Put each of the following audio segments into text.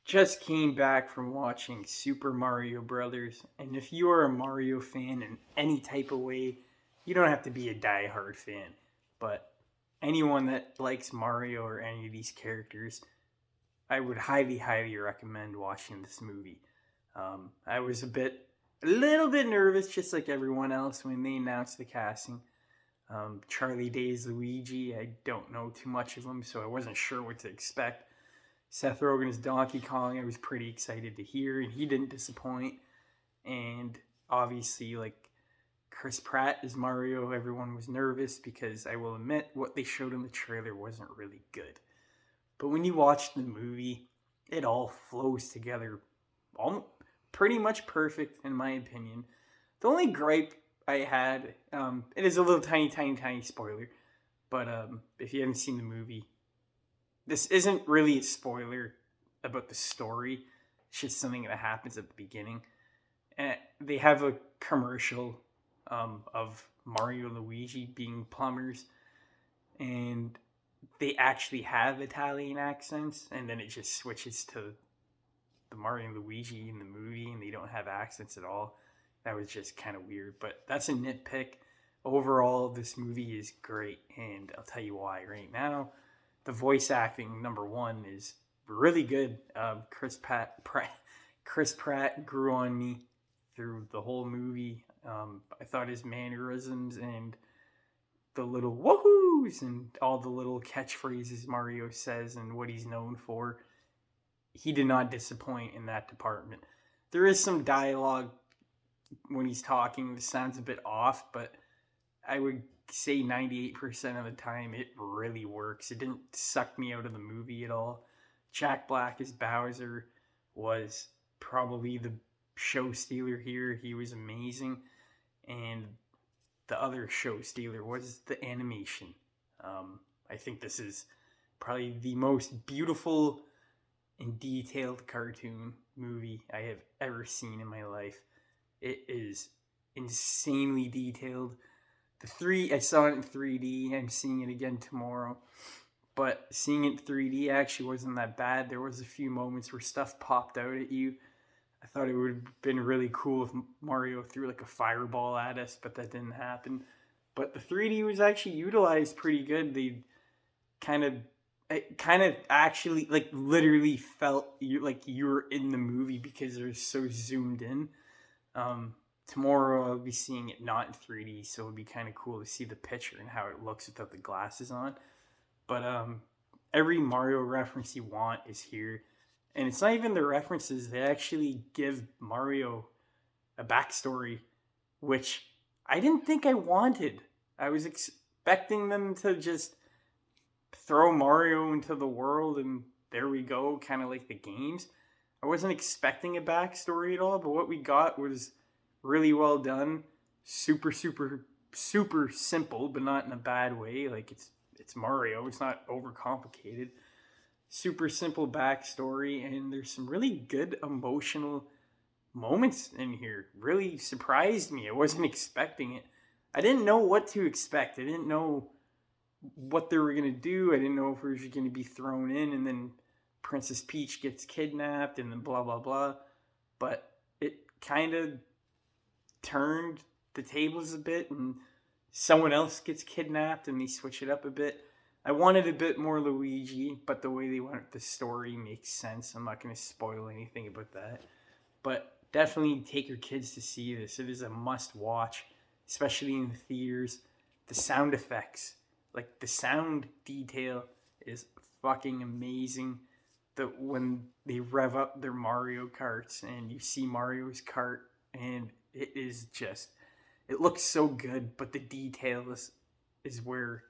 Just came back from watching Super Mario Brothers, and if you are a Mario fan in any type of way, you don't have to be a die-hard fan, but anyone that likes Mario or any of these characters, I would highly, highly recommend watching this movie. I was a little bit nervous, just like everyone else, when they announced the casting. Charlie Day's Luigi, I don't know too much of him, so I wasn't sure what to expect. Seth Rogen as Donkey Kong, I was pretty excited to hear, and he didn't disappoint. And obviously, like Chris Pratt as Mario, everyone was nervous because I will admit what they showed in the trailer wasn't really good. But when you watch the movie, it all flows together all, pretty much perfect, in my opinion. The only gripe I had, it is a little tiny, tiny, tiny spoiler, but if you haven't seen the movie, this isn't really a spoiler about the story. It's just something that happens at the beginning. And they have a commercial of Mario and Luigi being plumbers, and they actually have Italian accents, and then it just switches to the Mario and Luigi in the movie, and they don't have accents at all. That was just kind of weird, but that's a nitpick. Overall, this movie is great, and I'll tell you why right now. The voice acting, number one, is really good. Chris Pratt grew on me through the whole movie. I thought his mannerisms and the little woohoos and all the little catchphrases Mario says and what he's known for, he did not disappoint in that department. There is some dialogue when he's talking that sounds a bit off, but I would say 98% of the time it really works. It didn't suck me out of the movie at all. Jack Black as Bowser was probably the show stealer here. He was amazing. And the other show stealer was the animation. I think this is probably the most beautiful and detailed cartoon movie I have ever seen in my life. It is insanely detailed. I saw it in 3D. I'm seeing it again tomorrow. But seeing it in 3D actually wasn't that bad. There was a few moments where stuff popped out at you. I thought it would have been really cool if Mario threw like a fireball at us, but that didn't happen. But the 3D was actually utilized pretty good. They kind of it kind of actually like literally felt you were in the movie because it was so zoomed in. Um, Tomorrow I'll be seeing it not in 3D, so it'd be kind of cool to see the picture and how it looks without the glasses on. But every Mario reference you want is here, and it's not even the references. They actually give Mario a backstory, which I didn't think I wanted. I was expecting them to just throw Mario into the world and there we go, kind of like the games. I wasn't expecting a backstory at all, but what we got was really well done. Super, super, super simple, but not in a bad way. Like it's Mario. It's not overcomplicated. Super simple backstory, and there's some really good emotional moments in here. Really surprised me. I wasn't expecting it. I didn't know what to expect. I didn't know what they were gonna do. I didn't know if we were gonna be thrown in, and then Princess Peach gets kidnapped, and then blah blah blah. But it kind of turned the tables a bit, and someone else gets kidnapped, and they switch it up a bit. I wanted a bit more Luigi, but the way they went with the story makes sense. I'm not going to spoil anything about that. But definitely take your kids to see this. It is a must watch, especially in the theaters. The sound effects, like the sound detail, is fucking amazing. When they rev up their Mario karts and you see Mario's cart, and it is just, it looks so good, but the detail is where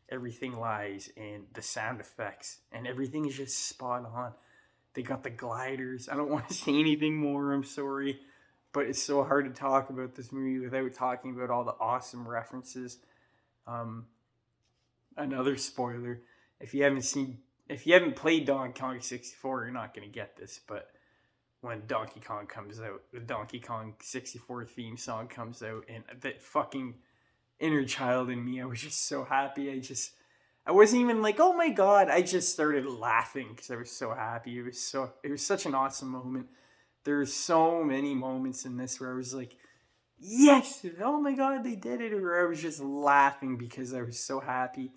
everything lies, and the sound effects and everything is just spot on. They got the gliders. I don't want to say anything more, I'm sorry, but it's so hard to talk about this movie without talking about all the awesome references. Um, Another spoiler: if you haven't seen, if you haven't played Donkey Kong 64, you're not gonna get this. But when Donkey Kong comes out, the Donkey Kong 64 theme song comes out, and that fucking inner child in me, I was just so happy. I wasn't even like, oh my god. I just started laughing because I was so happy. It was such an awesome moment. There's so many moments in this where I was like, yes, oh my god, they did it. Or I was just laughing because I was so happy.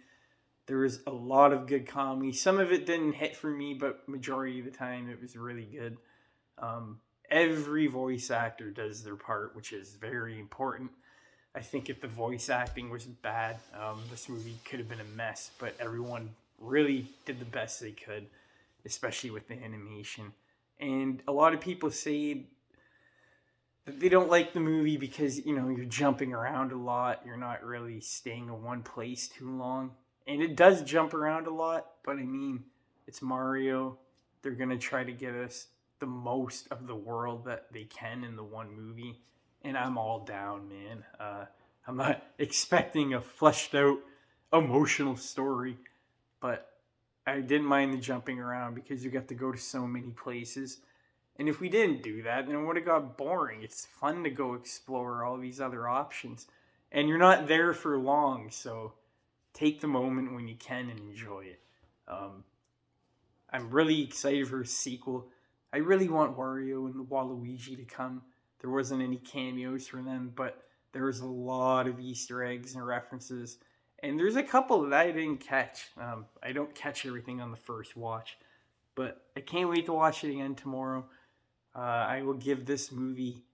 There was a lot of good comedy. Some of it didn't hit for me, but majority of the time it was really good. Um, every voice actor does their part, which is very important. I think if the voice acting was bad, this movie could have been a mess. But everyone really did the best they could, especially with the animation. And a lot of people say that they don't like the movie because you're jumping around a lot. You're not really staying in one place too long, and it does jump around a lot. But I mean, it's Mario. They're gonna try to give us the most of the world that they can in the one movie, and I'm all down, man. I'm not expecting a fleshed out emotional story, but I didn't mind the jumping around because you got to go to so many places. And if we didn't do that, then it would have got boring. It's fun to go explore all these other options. And you're not there for long, so take the moment when you can and enjoy it. Um, I'm really excited for a sequel. I really want Wario and Waluigi to come. There wasn't any cameos for them, but there was a lot of Easter eggs and references. And there's a couple that I didn't catch. I don't catch everything on the first watch, but I can't wait to watch it again tomorrow. I will give this movie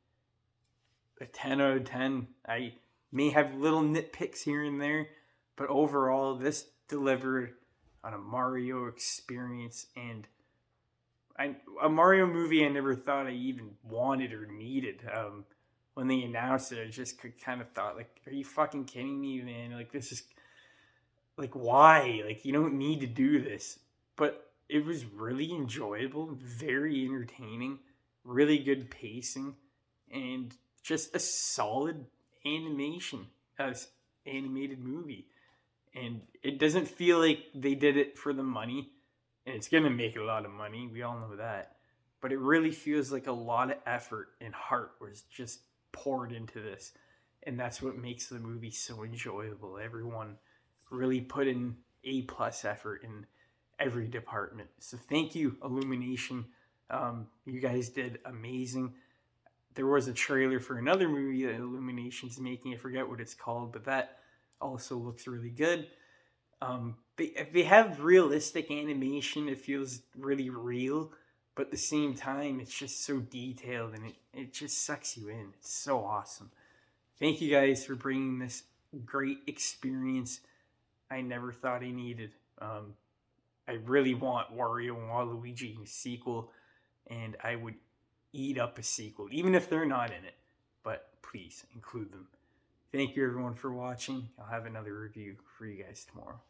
a 10 out of 10. I may have little nitpicks here and there, but overall, this delivered on a Mario experience and a Mario movie I never thought I even wanted or needed. When they announced it, I just kind of thought, like, are you fucking kidding me, man? Like, this is like, why? Like, you don't need to do this. But it was really enjoyable, very entertaining, really good pacing, and just a solid animation as animated movie. And it doesn't feel like they did it for the money, and it's gonna make a lot of money. We all know that, but it really feels like a lot of effort and heart was just poured into this, and that's what makes the movie so enjoyable. Everyone really put in A+ effort in every department. So thank you, Illumination. You guys did amazing. There was a trailer for another movie that Illumination's making. I forget what it's called, but that also looks really good. They have realistic animation. It feels really real, but at the same time, it's just so detailed and it just sucks you in. It's so awesome. Thank you guys for bringing this great experience I never thought I needed. I really want Wario and Waluigi in a sequel, and I would eat up a sequel, even if they're not in it. But please include them. Thank you everyone for watching. I'll have another review for you guys tomorrow.